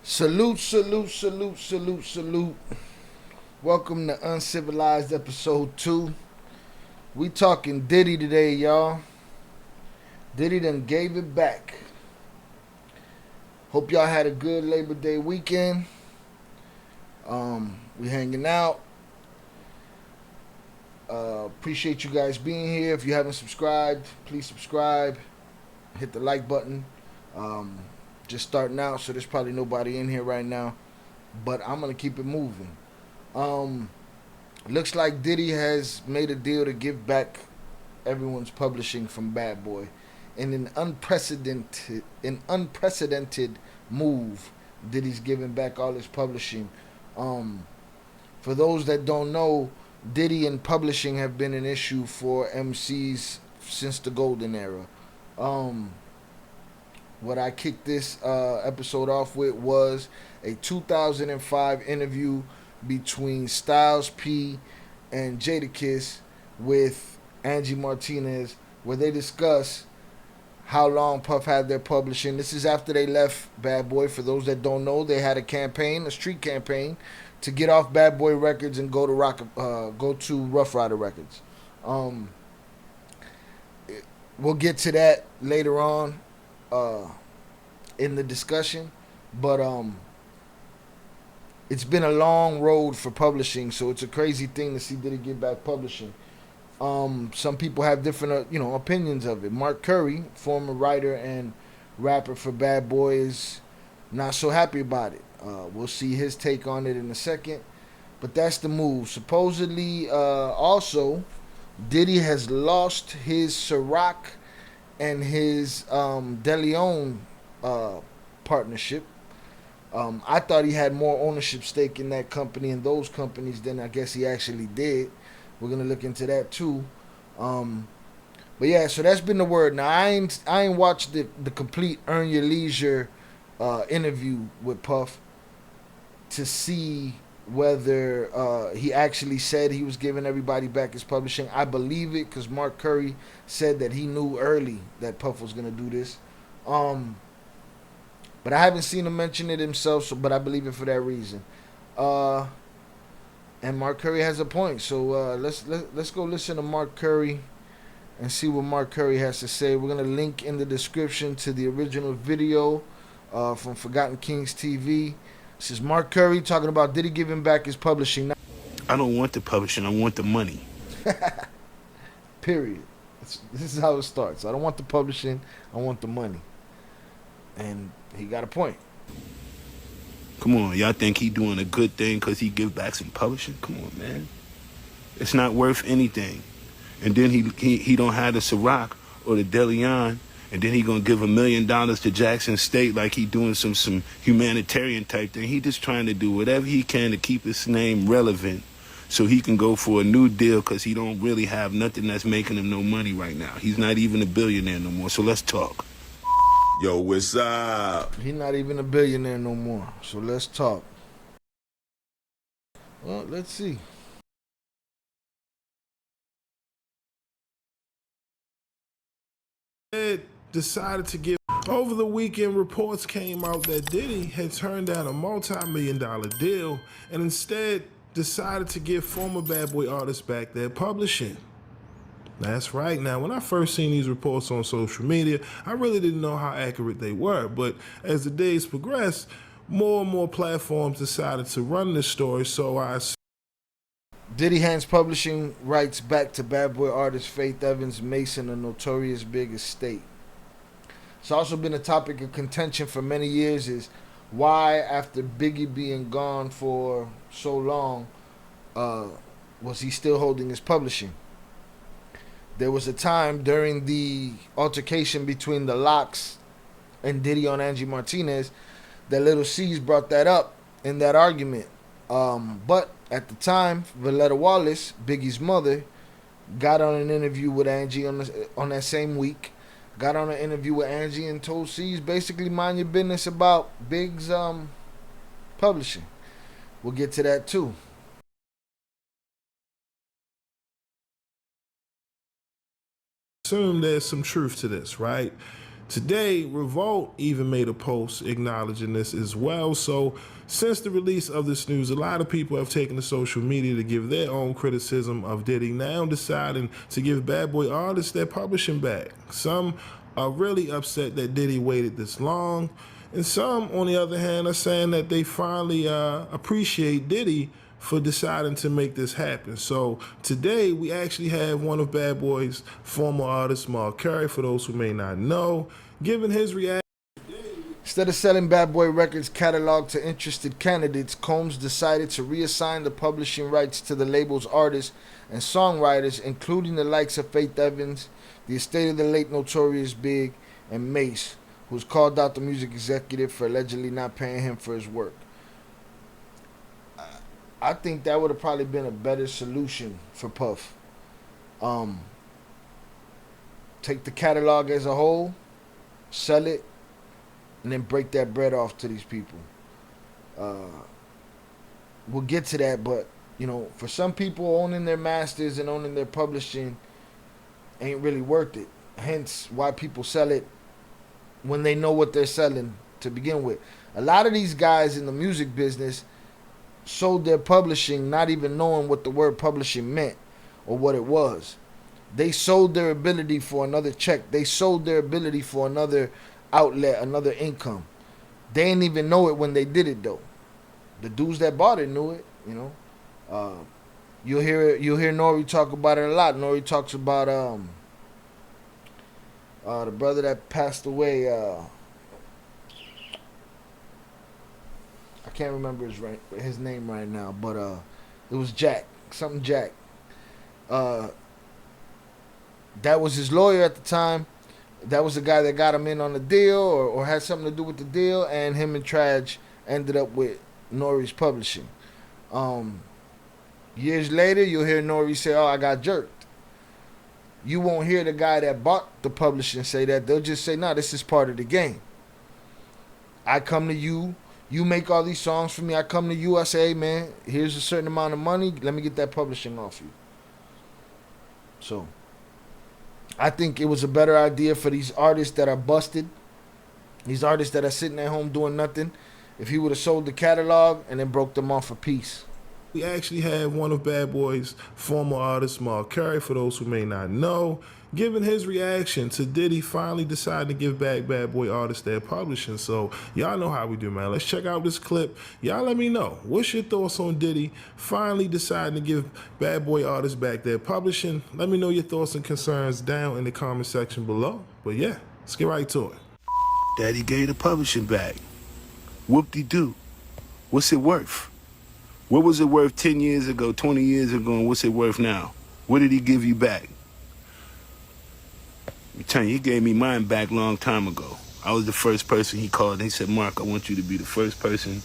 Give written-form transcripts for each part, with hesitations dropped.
Salute, salute, salute, salute, salute. Welcome to Uncivilized Episode 2. We talking Diddy today, y'all. Diddy done gave it back. Hope y'all had a good Labor Day weekend. We hanging out. Appreciate you guys being here. If you haven't subscribed, please subscribe. Hit the like button. Just starting out, so there's probably nobody in here right now. But I'm gonna keep it moving. Looks like Diddy has made a deal to give back everyone's publishing from Bad Boy in an unprecedented move. Diddy's giving back all his publishing. For those that don't know, Diddy and publishing have been an issue for MCs since the golden era. What I kicked this episode off with was a 2005 interview between Styles P and Jadakiss with Angie Martinez, where they discuss how long Puff had their publishing. This is after they left Bad Boy. For those that don't know, they had a campaign, a street campaign, to get off Bad Boy Records and go to Rough Rider Records. We'll get to that later on in the discussion, but it's been a long road for publishing, so it's a crazy thing to see Diddy get back publishing. Some people have different, opinions of it. Mark Curry, former writer and rapper for Bad Boy, is not so happy about it. We'll see his take on it in a second, but that's the move. Supposedly, also, Diddy has lost his Ciroc and his De Leon partnership. I thought he had more ownership stake in that company and those companies than I guess he actually did. We're gonna look into that too. But yeah, so that's been the word. Now I ain't watched the complete Earn Your Leisure interview with Puff to see whether he actually said he was giving everybody back his publishing. I believe it because Mark Curry said that he knew early that Puff was gonna do this. But I haven't seen him mention it himself, but I believe it for that reason. And Mark Curry has a point, so let's go listen to Mark Curry and see what Mark Curry has to say. We're gonna link in the description to the original video from Forgotten Kings TV. This is Mark Curry talking about Diddy giving back his publishing. I don't want the publishing. I want the money. Period. This is how it starts. I don't want the publishing. I want the money. And he got a point. Come on, y'all think he doing a good thing because he give back some publishing? Come on, man. It's not worth anything. And then he don't have the Ciroc or the De Leon, and then he gonna give $1 million to Jackson State like he doing some humanitarian type thing. He just trying to do whatever he can to keep his name relevant so he can go for a new deal because he don't really have nothing that's making him no money right now. He's not even a billionaire no more, so let's talk. Yo, what's up? He's not even a billionaire no more. So let's talk. Well, let's see. Ed decided to give. Over the weekend, reports came out that Diddy had turned down a multi-million-dollar deal and instead decided to give former Bad Boy artists back their publishing. That's right. Now, when I first seen these reports on social media, I really didn't know how accurate they were. But as the days progressed, more and more platforms decided to run this story, so Diddy hands publishing rights back to Bad Boy artist Faith Evans Mason, a Notorious Big estate. It's also been a topic of contention for many years is why, after Biggie being gone for so long, was he still holding his publishing? There was a time during the altercation between the Locks and Diddy on Angie Martinez that Little C's brought that up in that argument. But at the time, Valletta Wallace, Biggie's mother, got on an interview with Angie on that same week. Got on an interview with Angie and told C's basically mind your business about Big's publishing. We'll get to that too. assume there's some truth to this, right? Today, Revolt even made a post acknowledging this as well. So, since the release of this news, a lot of people have taken to social media to give their own criticism of Diddy, now deciding to give Bad Boy artists their publishing back. Some are really upset that Diddy waited this long, and some, on the other hand, are saying that they finally appreciate Diddy for deciding to make this happen. So today we actually have one of Bad Boy's former artists, Mark Curry, for those who may not know, giving his reaction. Instead of selling Bad Boy Records' catalog to interested candidates, Combs decided to reassign the publishing rights to the label's artists and songwriters, including the likes of Faith Evans, the estate of the late Notorious Big, and Mace, who was called out the music executive for allegedly not paying him for his work. I think that would have probably been a better solution for Puff. Take the catalog as a whole, sell it, and then break that bread off to these people. We'll get to that, but for some people, owning their masters and owning their publishing ain't really worth it. Hence, why people sell it when they know what they're selling to begin with. A lot of these guys in the music business sold their publishing not even knowing what the word publishing meant or what it was. They sold their ability for another check. They sold their ability for another outlet, another income. They didn't even know it when they did it though. The dudes that bought it knew it, You'll hear Nori talk about it a lot. Nori talks about the brother that passed away, I can't remember his name right now, but it was Jack, something Jack. That was his lawyer at the time. That was the guy that got him in on the deal or had something to do with the deal, and him and Traj ended up with Nori's publishing. Years later, you'll hear Nori say, "Oh, I got jerked." You won't hear the guy that bought the publishing say that. They'll just say, "No, this is part of the game. I come to you. You make all these songs for me. I come to you. I say, hey, man, here's a certain amount of money. Let me get that publishing off you." So, I think it was a better idea for these artists that are busted, these artists that are sitting at home doing nothing, if he would have sold the catalog and then broke them off a piece. We actually have one of Bad Boy's former artists, Mark Curry, for those who may not know, giving his reaction to Diddy finally deciding to give back Bad Boy artists their publishing. So y'all know how we do, man. Let's check out this clip. Y'all let me know. What's your thoughts on Diddy finally deciding to give Bad Boy artists back their publishing? Let me know your thoughts and concerns down in the comment section below. But yeah, let's get right to it. Daddy gave the publishing back. Whoop-de-doo. What's it worth? What was it worth 10 years ago, 20 years ago, and what's it worth now? What did he give you back? I'm telling you, he gave me mine back a long time ago. I was the first person he called, and he said, "Mark, I want you to be the first person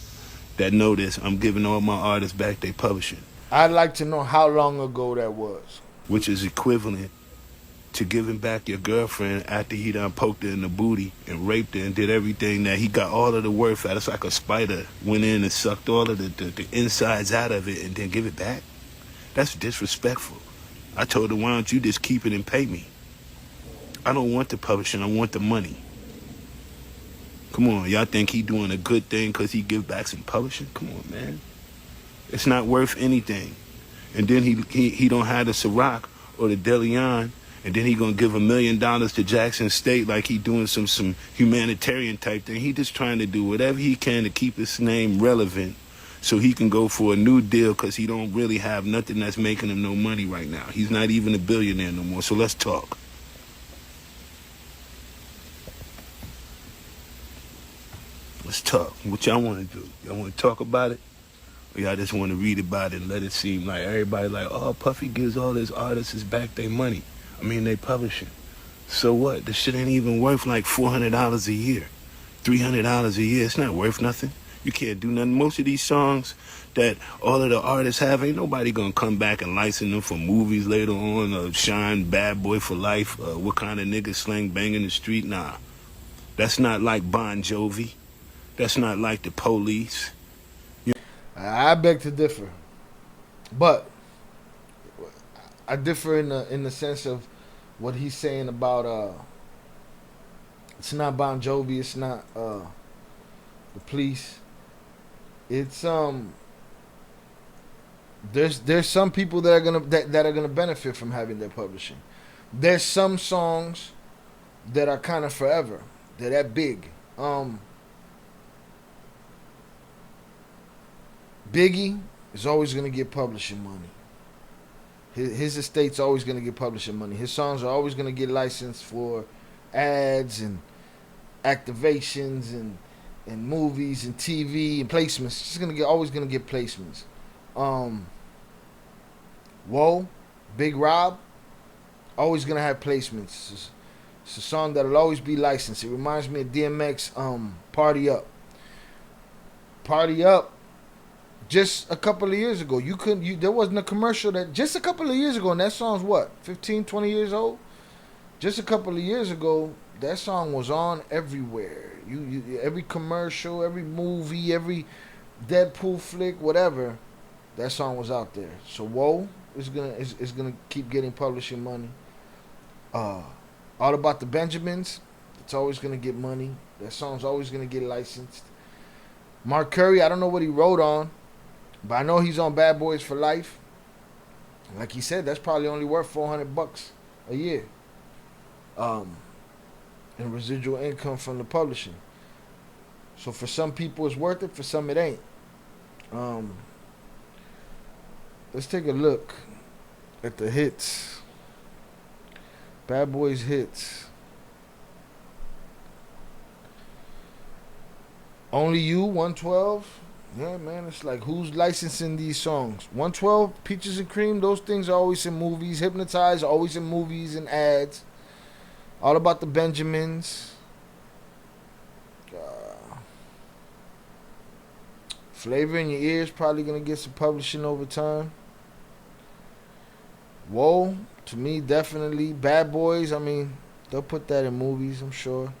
that know this. I'm giving all my artists back their publishing." I'd like to know how long ago that was. Which is equivalent to giving back your girlfriend after he done poked her in the booty and raped her and did everything that he got all of the worth out of. It's like a spider went in and sucked all of the insides out of it and then give it back. That's disrespectful. I told her, why don't you just keep it and pay me? I don't want the publishing, I want the money. Come on, y'all think he doing a good thing because he give back some publishing? Come on, man. It's not worth anything. And then he don't have the Ciroc or the DeLeon, and then he gonna give $1 million to Jackson State like he doing some humanitarian type thing. He just trying to do whatever he can to keep his name relevant so he can go for a new deal because he don't really have nothing that's making him no money right now. He's not even a billionaire no more, so let's talk. Let's talk. What y'all want to do? Y'all want to talk about it? Or y'all just want to read about it and let it seem like everybody like, oh, Puffy gives all his artists back their money. I mean, they publishing. So what? This shit ain't even worth like $400 a year, $300 a year. It's not worth nothing. You can't do nothing. Most of these songs that all of the artists have, ain't nobody gonna come back and license them for movies later on, Shine, Bad Boy for Life, What Kind of Nigga Slang Banging the Street. Nah, that's not like Bon Jovi. That's not like the Police. I beg to differ, but I differ in the sense of what he's saying about It's not Bon Jovi. It's not the Police. It's there's some people that are gonna benefit from having their publishing. There's some songs that are kind of forever. They're that big. Biggie is always gonna get publishing money. His estate's always gonna get publishing money. His songs are always gonna get licensed for ads and activations and movies and TV and placements. Just always gonna get placements. Um, Whoa, Big Rob, always gonna have placements. It's a song that'll always be licensed. It reminds me of DMX. Party Up. Party Up. Just a couple of years ago, there wasn't a commercial that just a couple of years ago, and that song's what, 15, 20 years old. Just a couple of years ago, that song was on everywhere. Every commercial, every movie, every Deadpool flick, whatever, that song was out there. So Whoa is gonna keep getting publishing money. All About the Benjamins, it's always gonna get money. That song's always gonna get licensed. Mark Curry, I don't know what he wrote on, but I know he's on Bad Boys for Life. Like he said, that's probably only worth $400 a year. And residual income from the publishing. So for some people it's worth it, for some it ain't. Let's take a look at the hits. Bad Boys hits. Only You, 112. Yeah, man, it's like, who's licensing these songs? 112, Peaches and Cream, those things are always in movies. Hypnotize, always in movies and ads. All About the Benjamins. Flavor in Your Ears, probably going to get some publishing over time. Whoa, to me, definitely. Bad Boys, I mean, they'll put that in movies, I'm sure.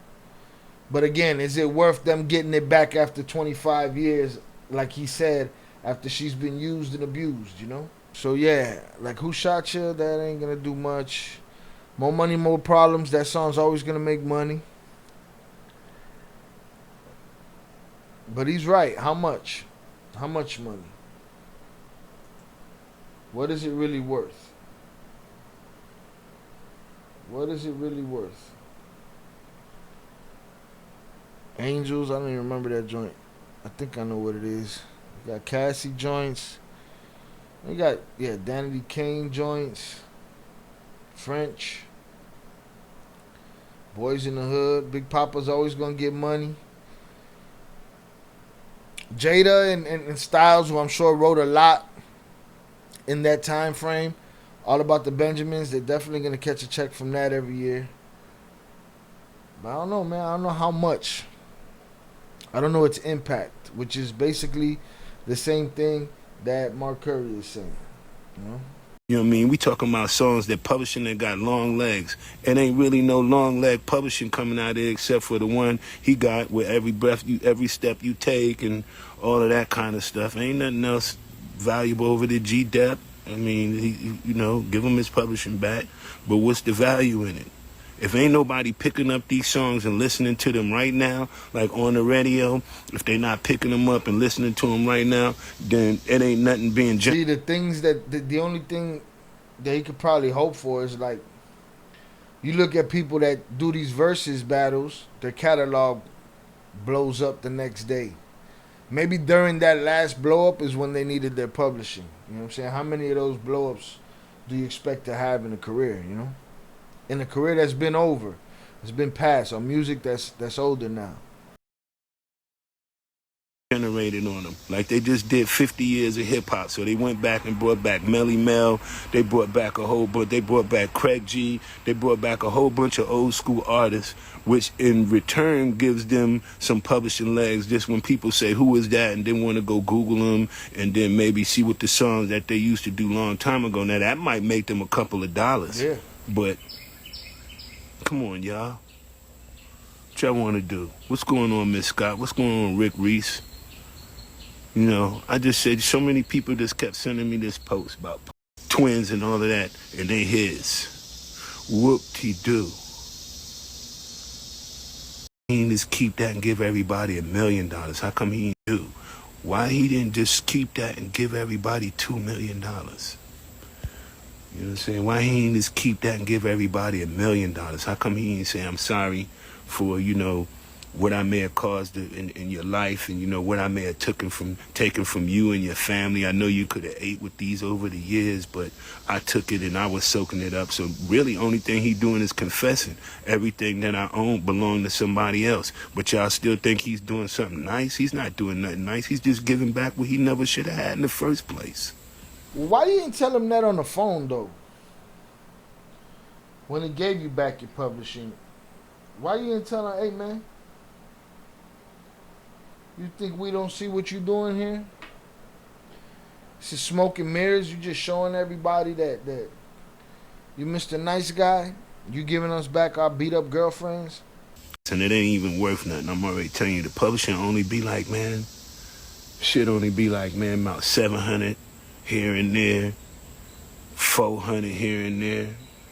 But again, is it worth them getting it back after 25 years, like he said, after she's been used and abused, you know? So yeah, like Who Shot Ya, that ain't going to do much. More Money, More Problems, that song's always going to make money. But he's right. How much? How much money? What is it really worth? What is it really worth? Angels, I don't even remember that joint. I think I know what it is. You got Cassie joints. You got, Danity Kane joints. French. Boys in the Hood. Big Papa's always going to get money. Jada and Styles, who I'm sure wrote a lot in that time frame. All About the Benjamins, they're definitely going to catch a check from that every year. But I don't know, man. I don't know how much. I don't know its impact, which is basically the same thing that Mark Curry is saying. You know? You know what I mean? We talking about songs that publishing that got long legs. It ain't really no long leg publishing coming out there except for the one he got with every step you take and all of that kind of stuff. Ain't nothing else valuable over the G-Dep. I mean, give him his publishing back. But what's the value in it? If ain't nobody picking up these songs and listening to them right now, like on the radio, if they not picking them up and listening to them right now, then it ain't nothing being... See, the only thing that he could probably hope for is, like, you look at people that do these versus battles, their catalog blows up the next day. Maybe during that last blow up is when they needed their publishing. You know what I'm saying? How many of those blow ups do you expect to have in a career, you know? In a career that's been over, it's been past, or music that's older now. Generated on them. Like they just did 50 years of hip hop. So they went back and brought back Melly Mel. They brought back they brought back Craig G. They brought back a whole bunch of old school artists, which in return gives them some publishing legs. Just when people say, who is that? And then want to go Google them and then maybe see what the songs that they used to do long time ago. Now that might make them a couple of dollars. Yeah. But come on, y'all. What y'all want to do? What's going on, Miss Scott? What's going on, Rick Reese? You know, I just said so many people just kept sending me this post about twins and all of that, and they his. Whoop-de-doo. He didn't just keep that and give everybody $1 million? How come he didn't do? Why he didn't just keep that and give everybody $2 million? You know what I'm saying? Why he didn't just keep that and give everybody $1 million? How come he didn't say, I'm sorry for, what I may have caused in your life, and what I may have taken from you and your family. I know you could have ate with these over the years, but I took it and I was soaking it up. So really, only thing he doing is confessing. Everything that I own belonged to somebody else. But y'all still think he's doing something nice? He's not doing nothing nice. He's just giving back what he never should have had in the first place. Why you didn't tell him that on the phone though? When he gave you back your publishing, why you didn't tell him, hey man? You think we don't see what you doing here? This is smoke and mirrors. You just showing everybody that you Mr. Nice Guy. You giving us back our beat up girlfriends. And it ain't even worth nothing. I'm already telling you, the publishing only be like, man, shit only be like, man, about 700 here and there, 400 here and there.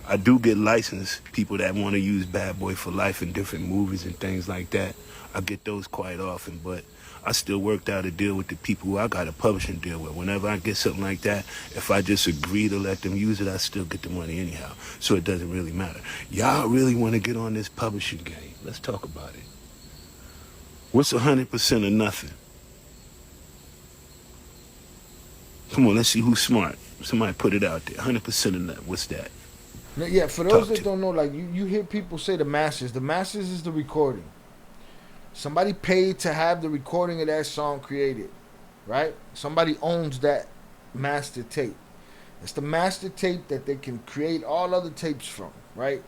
I do get licensed people that want to use Bad Boy for Life in different movies and things like that. I get those quite often, but I still worked out a deal with the people who I got a publishing deal with. Whenever I get something like that, if I just agree to let them use it, I still get the money anyhow. So it doesn't really matter. Y'all really want to get on this publishing game? Let's talk about it. What's 100% of nothing? Come on, let's see who's smart. Somebody put it out there. 100% of nothing. What's that? Yeah, for those that don't know, like you hear people say the masters. The masters is the recording. Somebody paid to have the recording of that song created, right? Somebody owns that master tape. It's the master tape that they can create all other tapes from, right?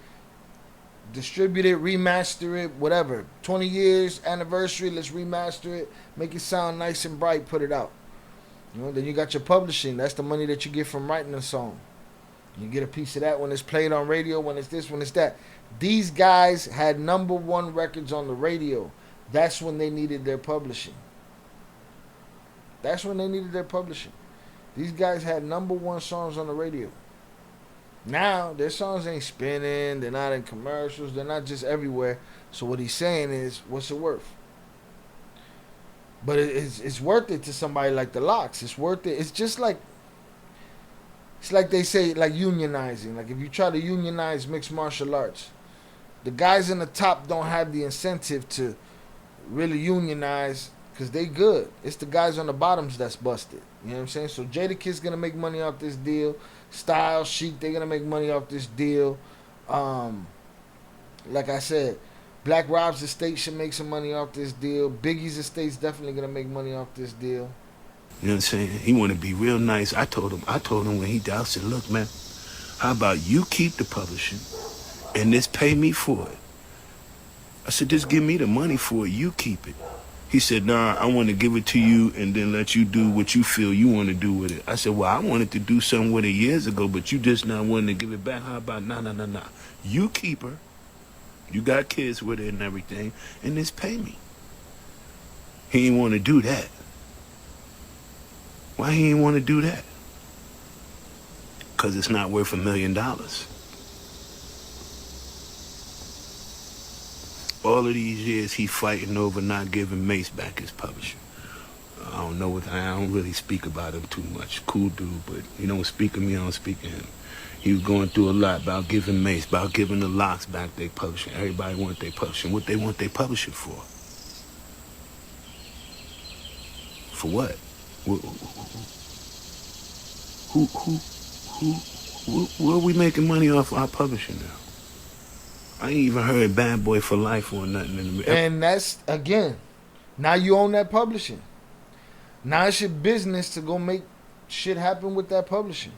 Distribute it, remaster it, whatever. 20 years anniversary, let's remaster it, make it sound nice and bright, put it out. Then you got your publishing. That's the money that you get from writing a song. You get a piece of that when it's played on radio, when it's this, when it's that. These guys had #1 records on the radio. That's when they needed their publishing. That's when they needed their publishing. These guys had #1 songs on the radio. Now, their songs ain't spinning. They're not in commercials. They're not just everywhere. So what he's saying is, what's it worth? But it's worth it to somebody like the Locks. It's worth it. It's just like, it's like they say, like unionizing. Like if you try to unionize mixed martial arts, the guys in the top don't have the incentive to really unionize because they good. It's the guys on the bottoms that's busted. You know what I'm saying? So Jadakiss gonna make money off this deal. Style, Chic, they're gonna make money off this deal. Like I said, Black Rob's estate should make some money off this deal. Biggie's estate's definitely gonna make money off this deal. You know what I'm saying? He want to be real nice. I told him when he died, I said, look, man, how about you keep the publishing and just pay me for it? I said, just give me the money for it. You keep it. He said, nah, I want to give it to you and then let you do what you feel you want to do with it. I said, well, I wanted to do something with it years ago, but you just not wanting to give it back. How about, nah. You keep her. You got kids with it and everything, and just pay me. He didn't want to do that. Why he didn't want to do that? Because it's not worth $1 million. All of these years he fighting over not giving Mace back his publisher. I don't really speak about him too much. Cool dude, but he don't speak of me, I don't speak of him. He was going through a lot about giving Mace, about giving the Locks back their publishing. Everybody want their publishing. What they want their publishing for? For what? Where are we making money off our publishing now? I ain't even heard Bad Boy for Life or nothing. And that's, again, now you own that publishing. Now it's your business to go make shit happen with that publishing.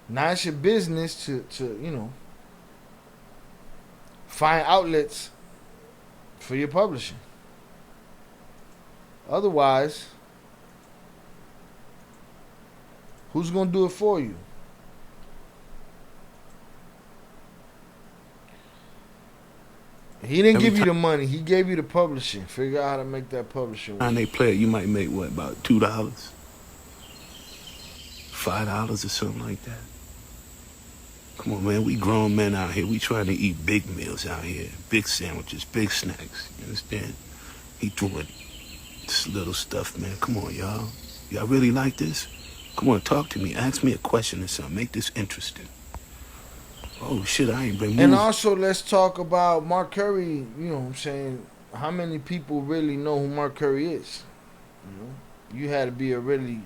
Now it's your business to find outlets for your publishing. Otherwise, who's going to do it for you? He didn't give you the money. He gave you the publishing. Figure out how to make that publishing work. And they play it, you might make what, about $2? $5 or something like that. Come on, man. We grown men out here. We trying to eat big meals out here. Big sandwiches, big snacks. You understand? He doing this little stuff, man. Come on, y'all. Y'all really like this? Come on, talk to me. Ask me a question or something. Make this interesting. Oh, shit, I ain't been moving. And also, let's talk about Mark Curry. You know what I'm saying? How many people really know who Mark Curry is? You know, you had to be a really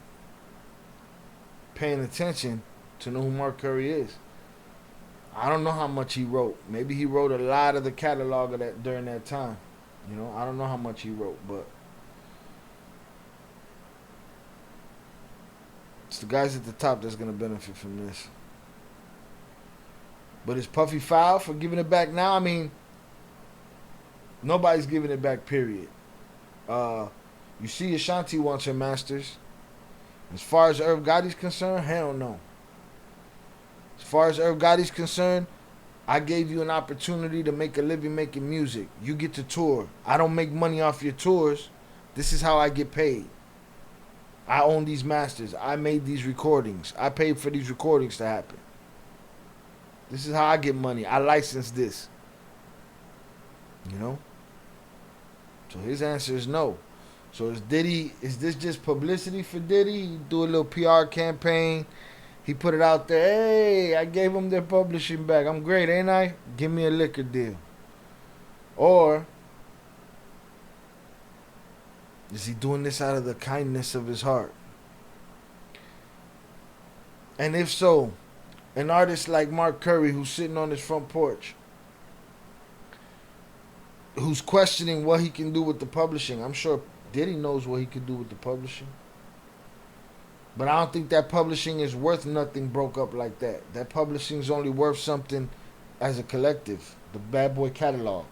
paying attention to know who Mark Curry is. I don't know how much he wrote. Maybe he wrote a lot of the catalog of that during that time. You know, I don't know how much he wrote, but it's the guys at the top that's gonna benefit from this. But is Puffy foul for giving it back now? I mean, nobody's giving it back, period. You see Ashanti wants her masters. As far as Irv Gotti's concerned, hell no. As far as Irv Gotti's concerned, I gave you an opportunity to make a living making music. You get to tour. I don't make money off your tours. This is how I get paid. I own these masters. I made these recordings. I paid for these recordings to happen. This is how I get money. I license this. You know? So his answer is no. So is this just publicity for Diddy? He do a little PR campaign. He put it out there. Hey, I gave them their publishing back. I'm great, ain't I? Give me a liquor deal. Or is he doing this out of the kindness of his heart? And if so, an artist like Mark Curry, who's sitting on his front porch, who's questioning what he can do with the publishing. I'm sure Diddy knows what he can do with the publishing. But I don't think that publishing is worth nothing broke up like that. That publishing is only worth something as a collective. The Bad Boy catalog.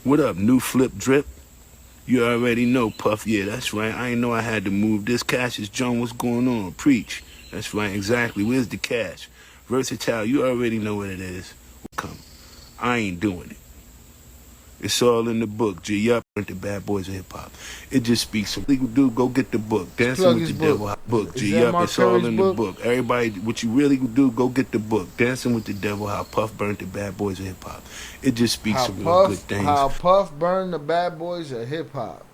What up, new flip drip? You already know, Puff. Yeah, that's right. I ain't know I had to move this. Cash is John. What's going on? Preach. That's right, exactly. Where's the cash? Versatile, you already know what it is. Come. I ain't doing it. It's all in the book. G. Yup, the Bad Boys of Hip Hop. It just speaks. So legal dude, go get the book. Dancing with the Devil book. G. Yup, it's all in the book. Everybody, what you really do, go get the book. Dancing with the Devil, how Puff burnt the Bad Boys of Hip Hop. It just speaks some real good things. How Puff burned the Bad Boys of Hip Hop.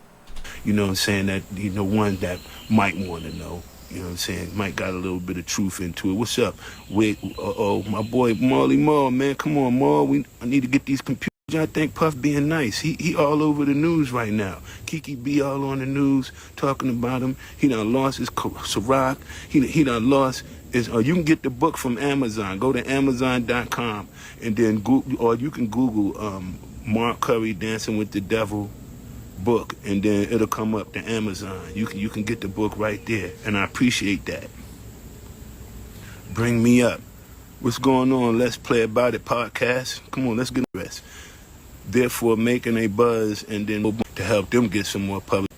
You know what I'm saying? That, you know, one that might want to know. You know what I'm saying? Might got a little bit of truth into it. What's up? Wait, my boy Marley Marl, man. Come on, Marl. I need to get these computers. I think Puff being nice. He all over the news right now. Kiki B all on the news talking about him. He done lost his Ciroc. He done lost his. You can get the book from Amazon. Go to Amazon.com and then Google, or you can Google Mark Curry Dancing with the Devil book, and then it'll come up to Amazon. You can get the book right there, and I appreciate that. Bring me up. What's going on? Let's Play About It podcast. Come on, let's get the rest. Therefore, making a buzz, and then to help them get some more public.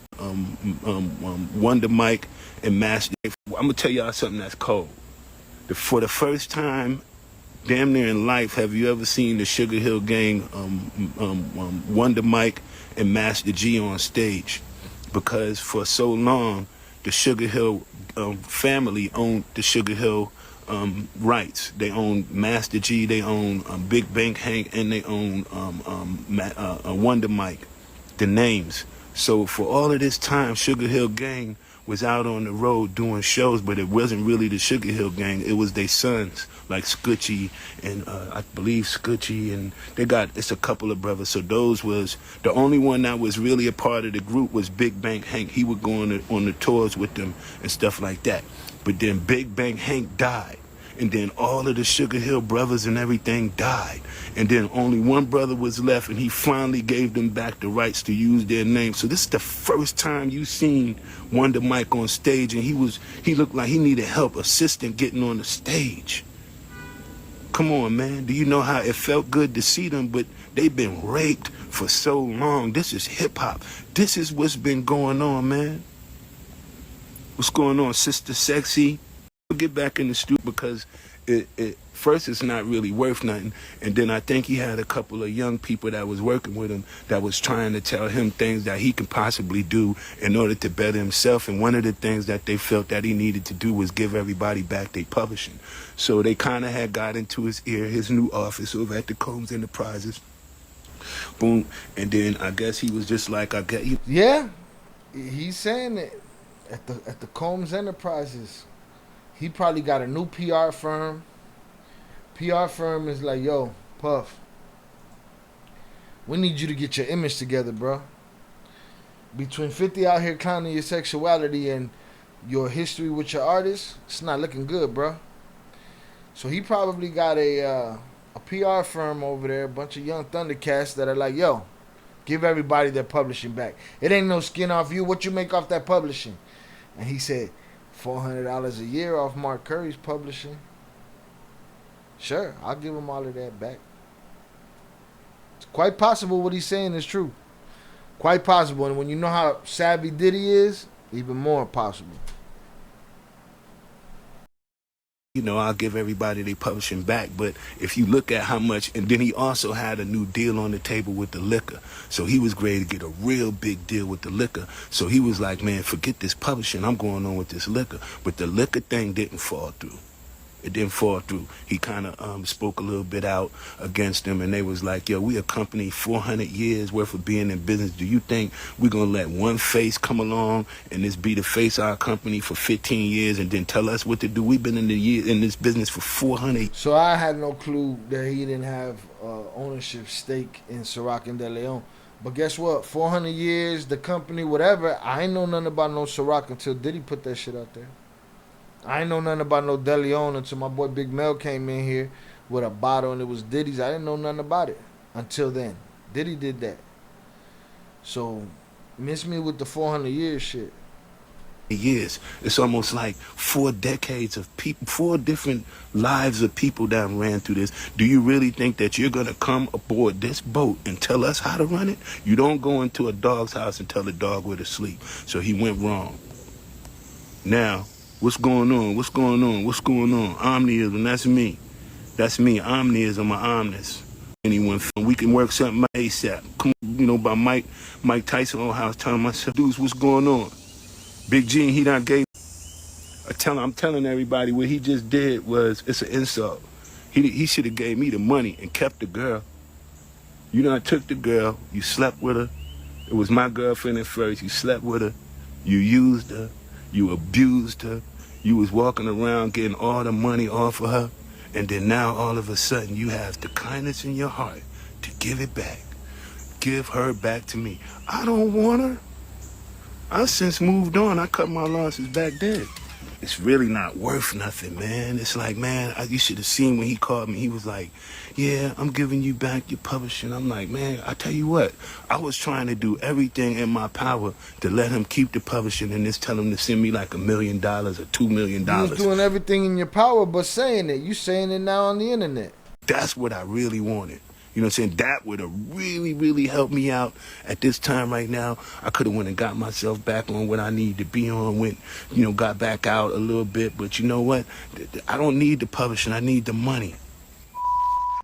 Wonder Mike and Master. I'm gonna tell y'all something that's cold. For the first time, damn near in life, have you ever seen the Sugar Hill Gang, Wonder Mike and Master G on stage? Because for so long, the Sugar Hill family owned the Sugar Hill rights. They own Master G, they own Big Bank Hank, and they own Wonder Mike, the names. So for all of this time, Sugar Hill Gang was out on the road doing shows, but it wasn't really the Sugar Hill Gang. It was their sons, like Scoochie and I believe Scoochie, and it's a couple of brothers. So those was the only one that was really a part of the group was Big Bank Hank. He would go on the tours with them and stuff like that. But then Big Bank Hank died. And then all of the Sugar Hill brothers and everything died. And then only one brother was left, and he finally gave them back the rights to use their name. So this is the first time you seen Wonder Mike on stage, and he looked like he needed help, assistant getting on the stage. Come on, man. Do you know how it felt good to see them? But they've been raped for so long. This is hip-hop. This is what's been going on, man. What's going on, Sister Sexy? We'll get back in the studio because first it's not really worth nothing, and then I think he had a couple of young people that was working with him that was trying to tell him things that he could possibly do in order to better himself. And one of the things that they felt that he needed to do was give everybody back their publishing. So they kind of had got into his ear, his new office over at the Combs Enterprises. Boom, and then I guess he was just like, I get you. Yeah, he's saying it at the Combs Enterprises. He probably got a new PR firm. PR firm is like, yo, Puff, we need you to get your image together, bro. Between 50 out here clowning your sexuality and your history with your artists, it's not looking good, bro. So he probably got a PR firm over there, a bunch of young Thundercats that are like, yo, give everybody their publishing back. It ain't no skin off you. What you make off that publishing? And he said, $400 a year off Mark Curry's publishing. Sure, I'll give him all of that back. It's quite possible what he's saying is true. Quite possible. And when you know how savvy Diddy is, even more possible. You know, I'll give everybody their publishing back. But if you look at how much, and then he also had a new deal on the table with the liquor. So he was ready to get a real big deal with the liquor. So he was like, man, forget this publishing. I'm going on with this liquor. But the liquor thing didn't fall through. It didn't fall through. He kind of spoke a little bit out against them, and they was like, yo, we a company 400 years worth of being in business. Do you think we're going to let one face come along and this be the face of our company for 15 years and then tell us what to do? We've been in this business for 400. So I had no clue that he didn't have ownership stake in Ciroc and De Leon. But guess what? 400 years, the company, whatever, I ain't know nothing about no Ciroc until Diddy put that shit out there. I ain't know nothing about no De Leon until my boy Big Mel came in here with a bottle and it was Diddy's. I didn't know nothing about it until then. Diddy did that. So, miss me with the 400 years shit. Years. It's almost like 4 decades of people, 4 different lives of people that ran through this. Do you really think that you're going to come aboard this boat and tell us how to run it? You don't go into a dog's house and tell the dog where to sleep. So he went wrong. Now, what's going on? What's going on? What's going on? Omniism, that's me. That's me. Omniism, my omnis. Anyone, we can work something out ASAP. Come on, you know, by Mike Tyson on house telling myself, dudes, what's going on? Big G, he done gave. I'm telling everybody what he just did was, it's an insult. He should have gave me the money and kept the girl. You done took the girl, you slept with her. It was my girlfriend at first. You slept with her, you used her, you abused her. You was walking around getting all the money off of her. And then now all of a sudden you have the kindness in your heart to give it back. Give her back to me. I don't want her. I since moved on. I cut my losses back then. It's really not worth nothing, man. It's like, man, you should have seen when he called me. He was like, yeah, I'm giving you back your publishing. I'm like, man, I tell you what, I was trying to do everything in my power to let him keep the publishing and just tell him to send me like $1 million or $2 million. You was doing everything in your power but saying it. You saying it now on the internet. That's what I really wanted. You know what I'm saying? That would have really, really helped me out at this time right now. I could have went and got myself back on what I need to be on, got back out a little bit. But you know what? I don't need the publishing. I need the money.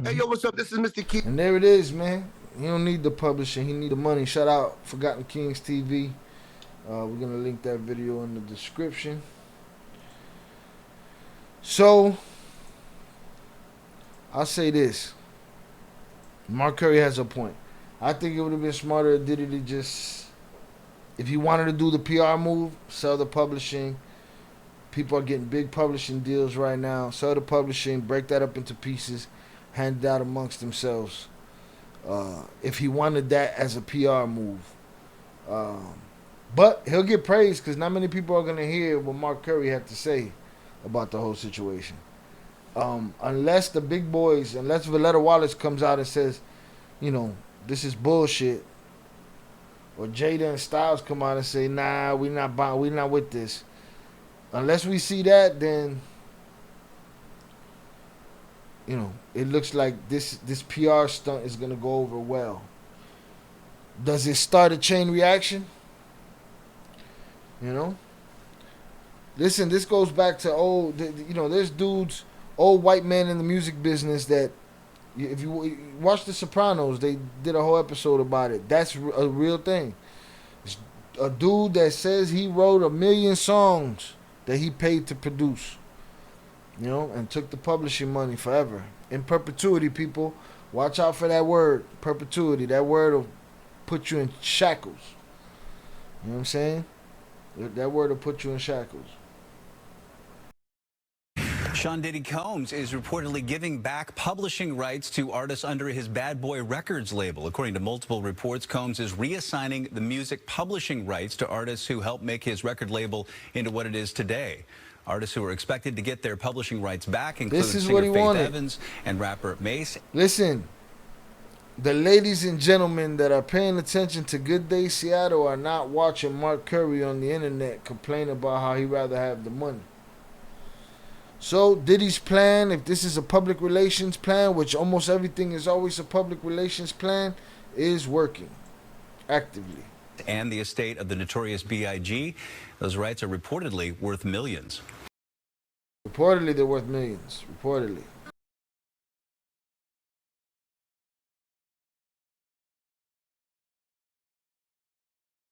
Hey, yo, what's up? This is Mr. Key. And there it is, man. He don't need the publishing. He need the money. Shout out Forgotten Kings TV. We're going to link that video in the description. So, I'll say this. Mark Curry has a point. I think it would have been smarter if Diddy to just, if he wanted to do the PR move, sell the publishing. People are getting big publishing deals right now. Sell the publishing, break that up into pieces, hand it out amongst themselves. If he wanted that as a PR move. But he'll get praised because not many people are going to hear what Mark Curry had to say about the whole situation. Unless the big boys, unless Valletta Wallace comes out and says, this is bullshit, or Jada and Styles come out and say, nah, we not with this. Unless we see that, then it looks like this PR stunt is gonna go over well. Does it start a chain reaction? Listen, this goes back to there's dudes old white man in the music business that, if you watch The Sopranos, they did a whole episode about it. That's a real thing. It's a dude that says he wrote 1,000,000 songs that he paid to produce, you know, and took the publishing money forever. In perpetuity, people, watch out for that word, perpetuity. That word will put you in shackles. You know what I'm saying? That word will put you in shackles. Sean Diddy Combs is reportedly giving back publishing rights to artists under his Bad Boy Records label. According to multiple reports, Combs is reassigning the music publishing rights to artists who helped make his record label into what it is today. Artists who are expected to get their publishing rights back include singer Faith Evans and rapper Mace. Listen, the ladies and gentlemen that are paying attention to Good Day Seattle are not watching Mark Curry on the internet complain about how he'd rather have the money. So Diddy's plan, if this is a public relations plan, which almost everything is always a public relations plan, is working actively. And the estate of the notorious B.I.G. Those rights are reportedly worth millions. Reportedly, they're worth millions. Reportedly.